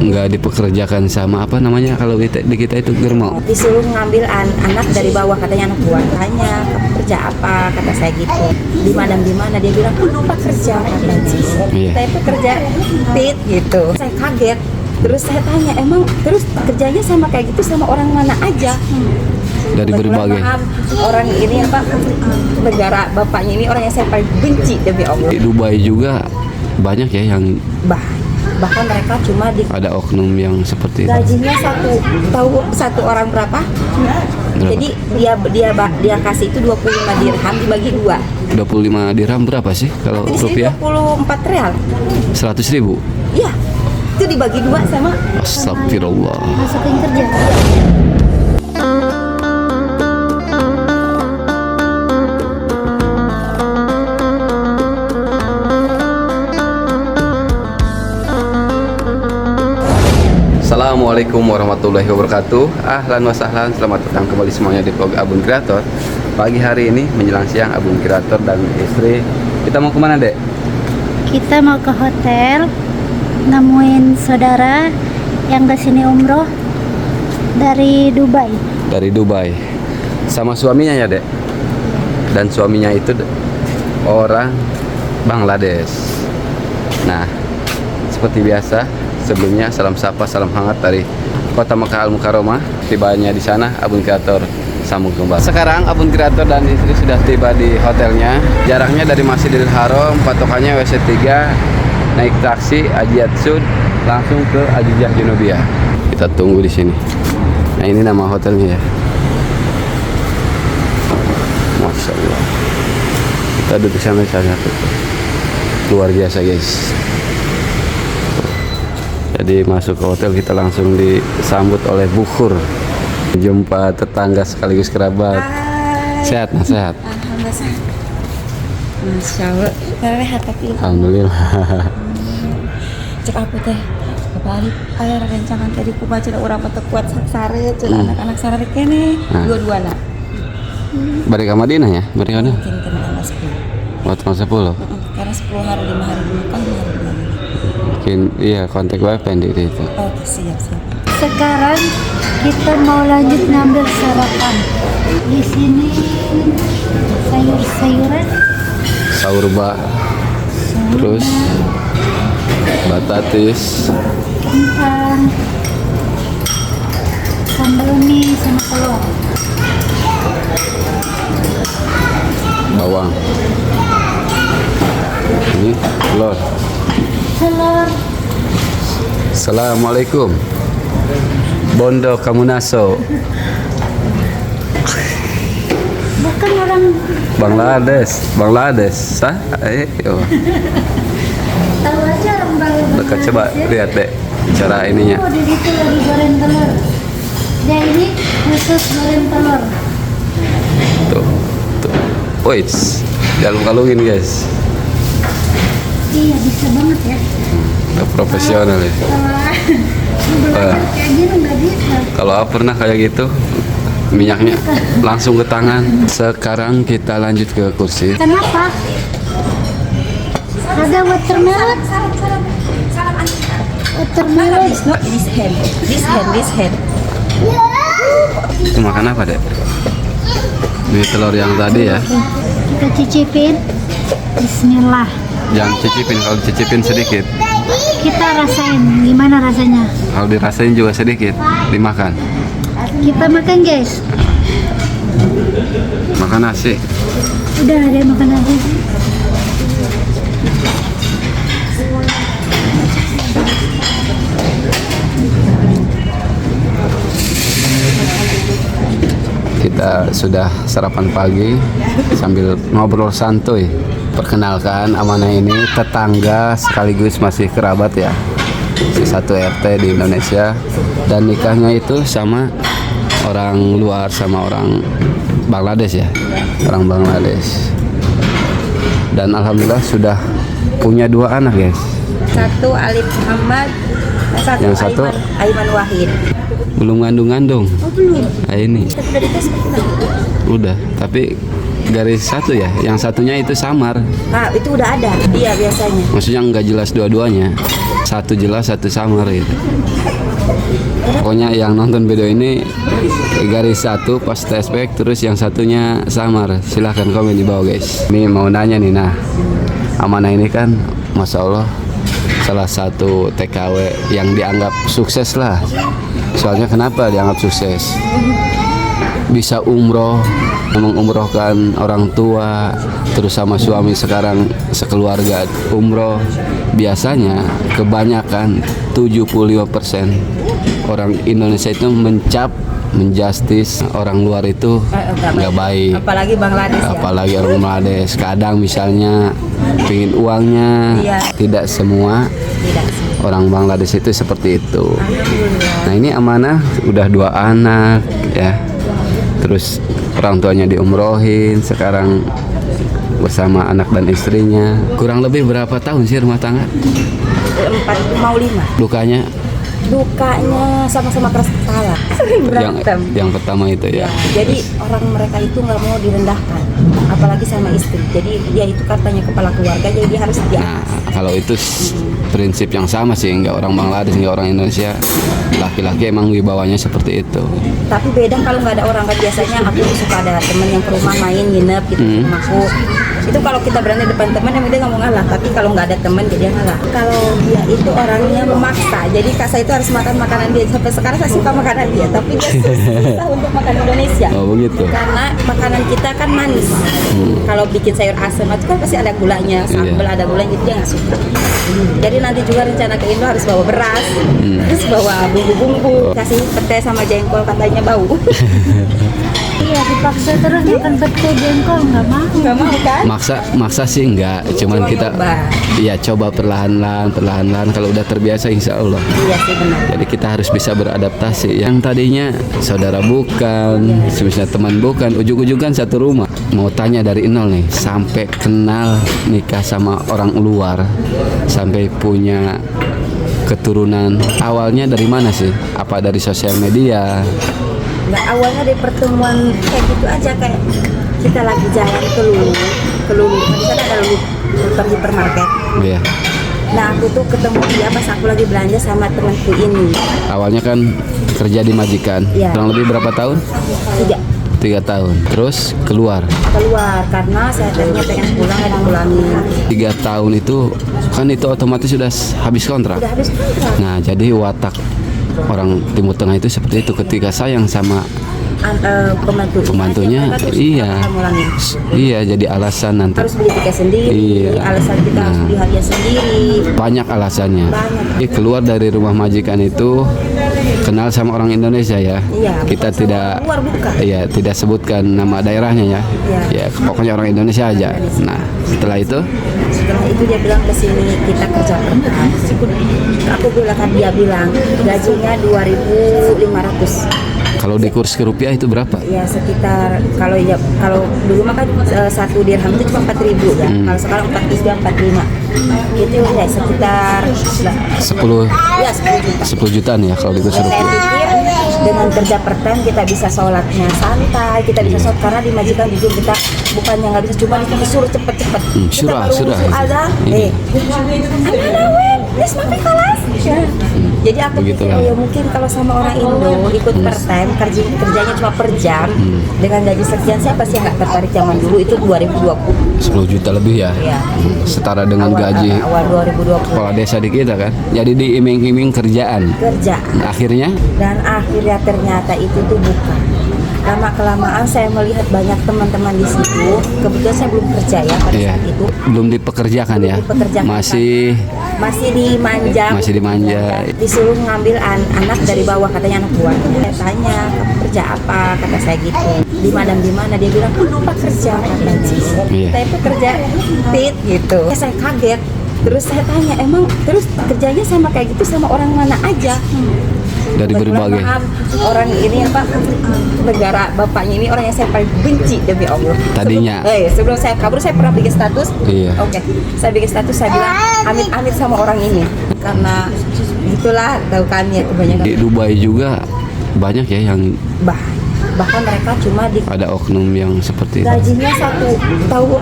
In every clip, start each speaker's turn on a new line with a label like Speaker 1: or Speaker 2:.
Speaker 1: nggak dipekerjakan sama apa namanya kalau di kita itu germo.
Speaker 2: Disuruh ngambil anak dari bawah, katanya anak buah. Tanya, kamu kerja apa? Kata saya gitu. Di mana dia bilang, kenapa kerja? Katanya.
Speaker 1: Iya.
Speaker 2: Saya itu kerja pit gitu. Saya kaget. Terus saya tanya, emang terus kerjanya sama kayak gitu sama orang mana aja?
Speaker 1: Dari berbagai.
Speaker 2: Maaf, orang ini apa, negara bapaknya ini orang yang saya paling benci demi Allah.
Speaker 1: Di Dubai juga banyak ya yang
Speaker 2: Bahkan mereka cuma
Speaker 1: ada oknum yang seperti itu.
Speaker 2: gajinya satu orang berapa? Jadi dia kasih itu 25 dirham dibagi 2.
Speaker 1: 25 dirham berapa sih kalau
Speaker 2: Jadi
Speaker 1: rupiah?
Speaker 2: 24 real.
Speaker 1: 100.000.
Speaker 2: Iya. Itu dibagi 2 sama
Speaker 1: Astagfirullah.
Speaker 2: masukin kerja.
Speaker 1: Assalamualaikum warahmatullahi wabarakatuh. Ahlan wa sahlan, selamat datang kembali semuanya di vlog Abun Kreator. Pagi hari ini menjelang siang, Abun Kreator dan istri kita mau kemana, Dek?
Speaker 3: Kita mau ke hotel nemuin saudara yang kesini umroh dari Dubai.
Speaker 1: Dari Dubai sama suaminya ya, Dek. Dan suaminya itu orang Bangladesh. Nah, seperti biasa sebelumnya salam sapa, salam hangat dari Kota Makkah Al Mukarramah. Tibanya di sana Abun Kreator sambung kembali. Sekarang Abun Kreator dan istri sudah tiba di hotelnya. Jaraknya dari Masjidil Haram, patokannya WC 3, naik taksi Ajiyat Sud langsung ke Ajijah Junubiyah. Kita tunggu di sini. Nah, ini nama hotelnya ya. Masya Allah. Kita duduk sana saja. Luar biasa, guys. Jadi masuk ke hotel kita langsung disambut oleh bukhur. Jumpa tetangga sekaligus kerabat.
Speaker 2: Hai.
Speaker 1: Sehat, nah sehat.
Speaker 2: Alhamdulillah sehat. Masya Allah. Rehat tapi.
Speaker 1: Alhamdulillah.
Speaker 2: Cek aku teh. Kebalik aya rencangan tadi ku baca urang mata kuat sare cek anak-anak sare kene
Speaker 1: Nah.
Speaker 2: dua-duana.
Speaker 1: Balik ke Madinah ya? Balik ke Madinah?
Speaker 2: Mungkin kena tanggal 10.
Speaker 1: Oh, tanggal 10.
Speaker 2: Karena 10 hari 5 hari dulu kan 5 hari dulu.
Speaker 1: Mungkin iya kontak gue pendek itu.
Speaker 2: Oke, siap.
Speaker 3: Sekarang kita mau lanjut ngambil sarapan. Di sini sayur-sayuran,
Speaker 1: Saurba. Terus batatis.
Speaker 3: kentang, sambal mie sama telur.
Speaker 1: Bawang. Ini telur.
Speaker 3: Telur.
Speaker 1: Assalamualaikum. Bondo kamu naso.
Speaker 3: Bukan orang
Speaker 1: Bangladesh. Sah? Oh.
Speaker 3: tahu aja orang Bangladesh.
Speaker 1: Dekat coba lihat, Dek. Cara ininya.
Speaker 3: Oh, di situ lagi goreng telur. Dan ini khusus goreng telur.
Speaker 1: Tuh. Wait. Kalung-kalungin, guys.
Speaker 3: Iya, bisa banget ya.
Speaker 1: Udah profesional ya.
Speaker 3: Kalau kayak gini nggak bisa.
Speaker 1: Kalau pernah kayak gitu, minyaknya langsung ke tangan. Sekarang kita lanjut ke kursi.
Speaker 3: Kenapa? Ada watermelon. Watermelon.
Speaker 2: This not this hand.
Speaker 1: Itu makan apa, Dek? Ini telur yang tadi ya.
Speaker 3: Kita cicipin. Bismillah.
Speaker 1: Jangan cicipin, kalau cicipin sedikit.
Speaker 3: Kita rasain gimana rasanya.
Speaker 1: Kalau dirasain juga sedikit, dimakan.
Speaker 3: Kita makan, guys.
Speaker 1: Makan nasi.
Speaker 3: Udah ada yang makan aja.
Speaker 1: Kita sudah sarapan pagi sambil ngobrol santuy. Perkenalkan, Amanah ini tetangga sekaligus masih kerabat ya. Si satu RT di Indonesia. Dan nikahnya itu sama orang luar, sama orang Bangladesh ya. Orang Bangladesh. Dan alhamdulillah sudah punya 2 anak, guys.
Speaker 2: Satu Alif Muhammad,
Speaker 1: Yang satu?
Speaker 2: Aiman Wahid.
Speaker 1: Belum ngandung-ngandung.
Speaker 2: Oh belum.
Speaker 1: Nah, ini
Speaker 2: Udah dites belum?
Speaker 1: udah, tapi garis satu ya, yang satunya itu samar.
Speaker 2: Nah, itu udah ada. Iya, biasanya.
Speaker 1: Maksudnya nggak jelas dua-duanya. Satu jelas, satu samar gitu. Pokoknya yang nonton video ini garis satu pas tespek, terus yang satunya samar. Silahkan komen di bawah guys. Ini mau nanya nih, nah Amanah ini kan Masya Allah salah satu TKW yang dianggap sukses lah. Soalnya kenapa dianggap sukses? Bisa umroh, mengumrohkan orang tua, terus sama suami sekarang sekeluarga umroh. Biasanya kebanyakan 75% orang Indonesia itu menjustis orang luar itu nggak baik.
Speaker 2: Apalagi Bangladesh ya.
Speaker 1: Apalagi orang Bangladesh. Kadang misalnya pingin uangnya,
Speaker 2: Iya.
Speaker 1: tidak semua
Speaker 2: Tidak sih.
Speaker 1: orang Bangladesh itu seperti itu.
Speaker 2: Alhamdulillah.
Speaker 1: Nah ini Amanah udah 2 anak ya, terus orang tuanya diumrohin, sekarang bersama anak dan istrinya. Kurang lebih berapa tahun sih rumah tangga?
Speaker 2: 4 mau 5.
Speaker 1: Dukanya
Speaker 2: Dukanya sama-sama keras kepala. Sering berantem.
Speaker 1: yang pertama itu ya.
Speaker 2: Jadi orang mereka itu nggak mau direndahkan, apalagi sama istri. Jadi dia itu katanya kepala keluarga, jadi dia harus di
Speaker 1: Nah
Speaker 2: atas.
Speaker 1: kalau itu prinsip yang sama sih, nggak orang Bangladesh, nggak orang Indonesia. Laki-laki emang wibawanya seperti itu.
Speaker 2: Tapi beda kalau nggak ada orang. Kan biasanya aku suka ada temen yang ke rumah main nginep gitu sama aku. Itu kalau kita berani depan teman, emang dia nggak mau ngalah. Tapi kalau nggak ada teman, dia ngalah. Kalau dia itu orangnya memaksa. Jadi Kak saya itu harus makan makanan dia. Sampai sekarang saya suka makanan dia, tapi dia susah untuk makan Indonesia.
Speaker 1: Oh begitu.
Speaker 2: Karena makanan kita kan manis. Kalau bikin sayur asam itu kan pasti ada gulanya, sambal ada gulanya, itu dia nggak suka. Jadi nanti juga rencana ke Indo harus bawa beras, terus bawa bumbu-bumbu, kasih pete sama jengkol, katanya bau.
Speaker 3: Iya, dipaksa terus makan pete jengkol nggak mau.
Speaker 2: Nggak mau kan?
Speaker 1: Maksa sih enggak, cuman
Speaker 2: Cuma
Speaker 1: kita
Speaker 2: nyoba.
Speaker 1: iya coba perlahan-lahan. Kalau udah terbiasa insya Allah.
Speaker 2: Iya sih benar.
Speaker 1: Jadi kita harus bisa beradaptasi. Yang tadinya saudara bukan, misalnya teman bukan, ujung-ujung kan satu rumah. Mau tanya dari nol nih, sampai kenal nikah sama orang luar, sampai punya keturunan. Awalnya dari mana sih? Apa dari sosial media?
Speaker 2: Nggak, awalnya dari pertemuan kayak gitu aja, kayak kita lagi jalan ke Lulu. Di sana ada Lulu hipermarket.
Speaker 1: Iya.
Speaker 2: Nah aku tuh ketemu dia pas aku lagi belanja sama temanku ini.
Speaker 1: Awalnya kan kerja di majikan.
Speaker 2: Iya.
Speaker 1: Kurang lebih berapa tahun? 3 tahun. Terus keluar.
Speaker 2: Karena saya tadinya pengen pulang, nggak dipulangin.
Speaker 1: 3 tahun itu kan itu otomatis sudah habis kontrak.
Speaker 2: Udah habis kontrak.
Speaker 1: Nah, jadi watak orang Timur Tengah itu seperti itu, ketika sayang sama pembantunya, iya. Iya, jadi alasan nanti.
Speaker 2: Harus beli tiket sendiri,
Speaker 1: Iya.
Speaker 2: alasan kita harus
Speaker 1: Nah.
Speaker 2: beli hadiah sendiri.
Speaker 1: Banyak alasannya.
Speaker 2: Banyak.
Speaker 1: Keluar dari rumah majikan itu kenal sama orang Indonesia ya.
Speaker 2: Iya,
Speaker 1: Kita
Speaker 2: bukan sama
Speaker 1: tidak
Speaker 2: orang luar, bukan.
Speaker 1: Iya, tidak sebutkan nama daerahnya ya.
Speaker 2: Iya.
Speaker 1: Ya, pokoknya orang Indonesia aja. Nah, setelah itu
Speaker 2: Setelah itu dia bilang ke sini kita kerja perempuan. Aku bilang, kan dia bilang gajinya 2.500.
Speaker 1: kalau di kurs ke rupiah itu berapa?
Speaker 2: Ya sekitar kalau dulu mah kan 1 dirham itu cuma 4.000 ya. Kalau sekarang 45. Itu ya sekitar
Speaker 1: 10
Speaker 2: ya 10 juta.
Speaker 1: 10 jutaan ya kalau di kurs
Speaker 2: Saya
Speaker 1: rupiah.
Speaker 2: pikir dengan kerja part time kita bisa sholatnya santai, kita bisa sholat karena di majikan jujur kita bukannya nggak bisa, cuma kita disuruh cepet-cepet. Kita baru
Speaker 1: surah.
Speaker 2: wudu azan,
Speaker 1: Iya.
Speaker 2: Jadi aku pikir
Speaker 1: Begitulah.
Speaker 2: oh ya mungkin kalau sama orang Indo ikut part time kerjanya cuma per jam dengan gaji sekian, saya pasti nggak tertarik. Zaman dulu itu 2020
Speaker 1: 10 juta lebih ya.
Speaker 2: Iya.
Speaker 1: Setara dengan gaji
Speaker 2: awal 2020
Speaker 1: kepala desa di kita kan. Jadi diiming-iming kerjaan.
Speaker 2: kerja.
Speaker 1: Akhirnya
Speaker 2: Dan akhirnya ternyata itu tuh bukan. Lama-kelamaan saya melihat banyak teman-teman di situ. Kebetulan saya belum kerja ya pada
Speaker 1: iya,
Speaker 2: saat itu.
Speaker 1: belum dipekerjakan ya.
Speaker 2: Dipekerjakan.
Speaker 1: Masih dimanja.
Speaker 2: Disuruh ngambil anak dari bawah, katanya anak buah. Saya tanya, kamu kerja apa? Kata saya gitu. Di mana? Dia bilang, lupa kerja katanya.
Speaker 1: Iya.
Speaker 2: Saya itu kerja fit gitu. Saya kaget. Terus saya tanya, emang terus kerjanya sama kayak gitu sama orang mana aja?
Speaker 1: Dari
Speaker 2: Kebetulan,
Speaker 1: berbagai.
Speaker 2: maaf, orang ini apa, negara bapaknya ini orang yang saya paling benci demi Allah.
Speaker 1: Tadinya.
Speaker 2: Sebelum saya kabur saya pernah bikin status.
Speaker 1: Iya.
Speaker 2: Oke, saya bikin status, saya bilang amit-amit sama orang ini karena itulah tahu kan ya kebanyakan
Speaker 1: Di Dubai juga banyak ya yang
Speaker 2: Bahkan mereka cuma
Speaker 1: Ada oknum yang seperti itu.
Speaker 2: gajinya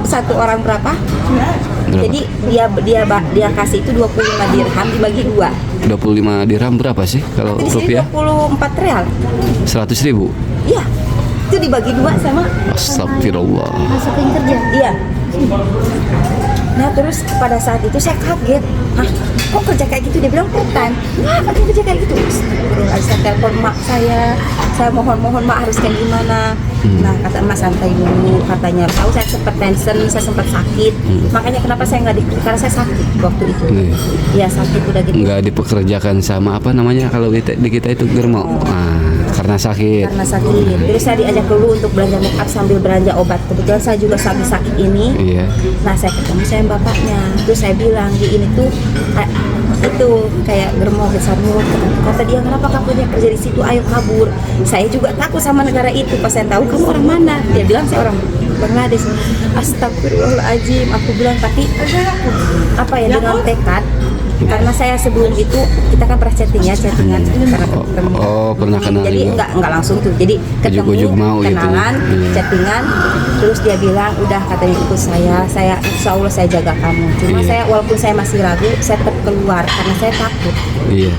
Speaker 2: satu orang berapa? Jadi dia kasih itu 25 dirham dibagi 2.
Speaker 1: 25 dirham berapa sih kalau
Speaker 2: Di sini
Speaker 1: rupiah?
Speaker 2: 24 real.
Speaker 1: 100.000.
Speaker 2: Iya. Itu dibagi 2 sama.
Speaker 1: Astagfirullah.
Speaker 3: Masukin kerja.
Speaker 2: Iya. Nah terus pada saat itu saya kaget. Hah, kok kerja kayak gitu? Dia bilang full time. Wah, aku kerja kayak gitu. Astagfirullah, saya telepon mak saya mohon mak harus kayak gimana. Nah kata emak santai dulu, katanya tahu saya sempat tension, saya sempat sakit. Makanya kenapa saya nggak karena saya sakit waktu itu. Iya sakit udah gitu.
Speaker 1: Nggak dipekerjakan sama apa namanya kalau di kita itu germo. Karena sakit.
Speaker 2: Karena sakit. Terus saya diajak dulu untuk belanja make up sambil belanja obat. Kebetulan saya juga sakit ini.
Speaker 1: Iya.
Speaker 2: Nah saya ketemu saya bapaknya. Terus saya bilang di ini tuh itu kayak germo besar mulut. Kata dia kenapa kamu kerja di situ? Ayo kabur. Saya juga takut sama negara itu. Pas saya tahu kamu orang mana? Dia bilang saya orang Bangladesh. Astagfirullahaladzim. Aku bilang tapi apa ya dengan tekad. Karena saya sebelum itu kita kan pernah chattingan karena ketemu.
Speaker 1: Pernah kenal
Speaker 2: Jadi
Speaker 1: juga.
Speaker 2: enggak langsung tuh. Jadi ketemu,
Speaker 1: Ujuk-ujuk mau gitu.
Speaker 2: kenalan, chattingan. Terus dia bilang udah katanya ikut saya insya Allah saya jaga kamu. Cuma
Speaker 1: Iya.
Speaker 2: saya walaupun saya masih ragu, saya tetap keluar karena saya takut.
Speaker 1: Iya.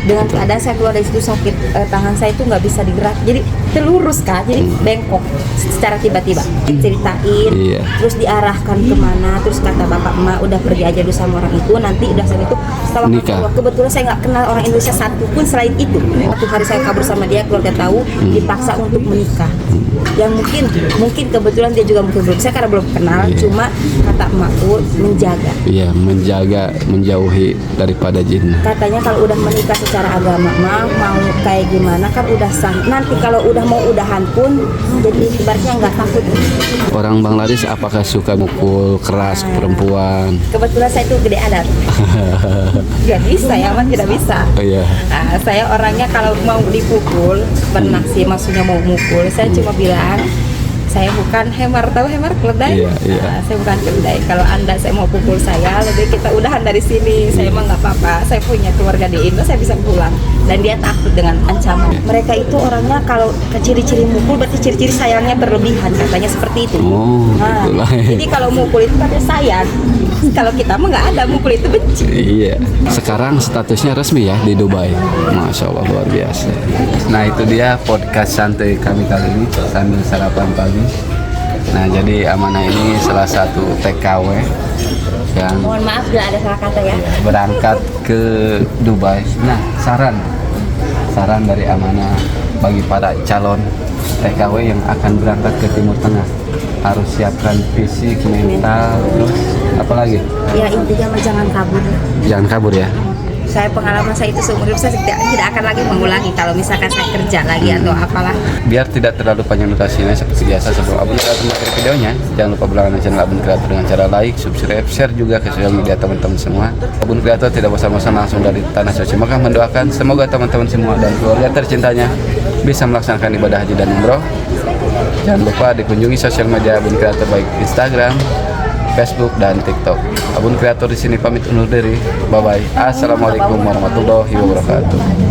Speaker 2: Dengan keadaan saya keluar dari situ sakit, tangan saya itu nggak bisa digerak, jadi terlurus Kak, jadi bengkok secara tiba-tiba. Ceritain,
Speaker 1: Iya.
Speaker 2: terus diarahkan kemana, terus kata bapak emak udah pergi aja dulu sama orang itu, nanti udah sama itu setelah
Speaker 1: Nikah.
Speaker 2: keluar. Kebetulan saya nggak kenal orang Indonesia satu pun selain itu. Satu hari saya kabur sama dia, keluarga tahu, dipaksa untuk menikah. Yang mungkin kebetulan dia juga mungkin belum, saya karena belum kenal, cuma kata emak tuh menjaga.
Speaker 1: Iya, menjauhi daripada jin.
Speaker 2: Katanya kalau udah menikah secara agama mah mau kayak gimana kan udah sah. Nanti kalau udah mau udahan pun jadi ibaratnya nggak takut.
Speaker 1: Orang Bangladesh apakah suka mukul keras perempuan?
Speaker 2: Kebetulan saya itu gede adat. Gak bisa ya, man tidak bisa.
Speaker 1: Oh, iya.
Speaker 2: Nah, saya orangnya kalau mau dipukul pernah sih maksudnya mau mukul. Saya cuma bilang saya bukan hemar, tahu hemar keledai?
Speaker 1: Iya, iya.
Speaker 2: Nah, saya bukan keledai. Kalau anda saya mau pukul saya, lebih kita udahan dari sini. Saya emang nggak apa-apa. Saya punya keluarga di Indo, saya bisa pulang. Dan dia takut dengan ancaman. Mereka itu orangnya kalau ke ciri-ciri mukul berarti ciri-ciri sayangnya berlebihan, katanya seperti itu.
Speaker 1: Oh,
Speaker 2: Nah,
Speaker 1: itulah.
Speaker 2: jadi kalau mukul itu katanya sayang. Kalau kita mah nggak ada, mukul itu benci.
Speaker 1: Iya. Sekarang statusnya resmi ya di Dubai. Masya Allah luar biasa. Nah itu dia podcast santai kami kali ini sambil sarapan pagi. Nah jadi Amanah ini salah satu TKW yang
Speaker 2: Mohon maaf bila ada salah kata ya.
Speaker 1: berangkat ke Dubai. Nah saran dari Amanah bagi para calon TKW yang akan berangkat ke Timur Tengah, harus siapkan fisik, mental, terus apa lagi?
Speaker 2: Ya intinya mah jangan kabur.
Speaker 1: Jangan kabur ya.
Speaker 2: Saya pengalaman saya itu seumur hidup saya tidak akan lagi mengulangi kalau misalkan saya kerja lagi atau apalah.
Speaker 1: Biar tidak terlalu panjang durasinya, seperti biasa sebelum Abun Kreator mengakhiri videonya, jangan lupa berlangganan channel Abun Kreator dengan cara like, subscribe, share juga ke sosial media teman-teman semua. Abun Kreator tidak bosan-bosan langsung dari tanah suci Mekah mendoakan semoga teman-teman semua dan keluarga tercintanya bisa melaksanakan ibadah haji dan umroh. Jangan lupa dikunjungi sosial media Abun Kreator baik Instagram, Facebook dan TikTok. Abun Kreator di sini pamit undur diri. Bye bye. Assalamualaikum warahmatullahi wabarakatuh.